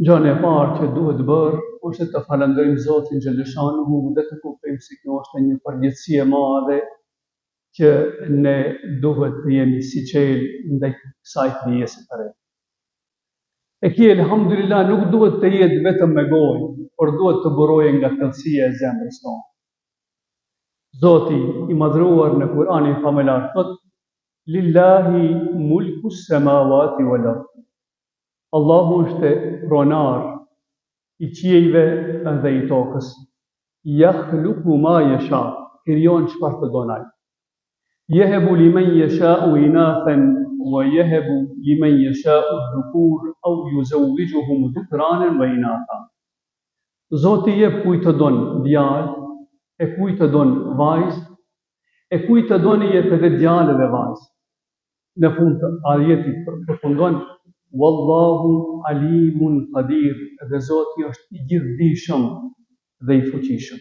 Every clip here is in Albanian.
Gjëja e parë që duhet bërë është të falënderojmë Zotin xhaleshanuhu dhe të kuptojmë se kjo është një përgjegjësi e madhe që ne duhet të jemi siçel ndaj kësaj krijese të re. E kjo elhamdulillah nuk duhet të jetë vetëm me gojë, por duhet të burojë nga thellësia e zemrës tonë. Zoti i madhruar në Kur'anin famëlar thotë: Lillahi mulku s-samawati wal ard. Allahu është pronar i qiejve dhe i tokës. Yakhluqu ma yasha, krijon çfarë të don ai. Yahabu liman yasha'u inathan wa yahabu liman yasha'u dhukur aw yuzawwijuhum dhukranan wa inatha. Zoti jep kujt të don djalë, e kujt të don vajzë, e kujt të don i jep edhe djalë dhe vajzë. Në fund të ajetit përfundon: Wallahu alimun qadir, dhe Zoti është i gjithdijshëm dhe i fuqishëm.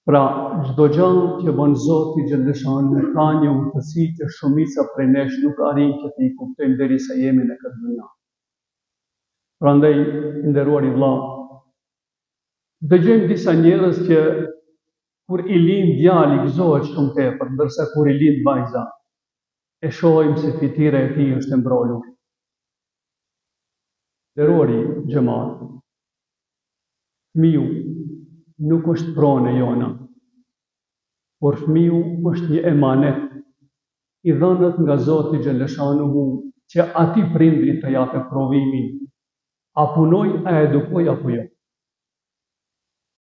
Pra, çdo gjë që bën Zoti xhaleshanuhu ka një urtësi që shumica prej nesh nuk arrin që t'i kuptojmë derisa jemi në këtë botë. Prandaj, nderuari vëlla, dëgjojmë disa njerëz që kur i lind djali gëzohet shumë tepër, ndërsa kur i lind vajza e shohim se fytyra e tij është e mbrolur. Nderuari xhamat, fëmiu nuk është pronë e jona, por fëmiu është një emanet i dhënët nga Zoti xhaleshanuhu që atij prindrit të japë provimin, a punoj, a edukoj apo jo.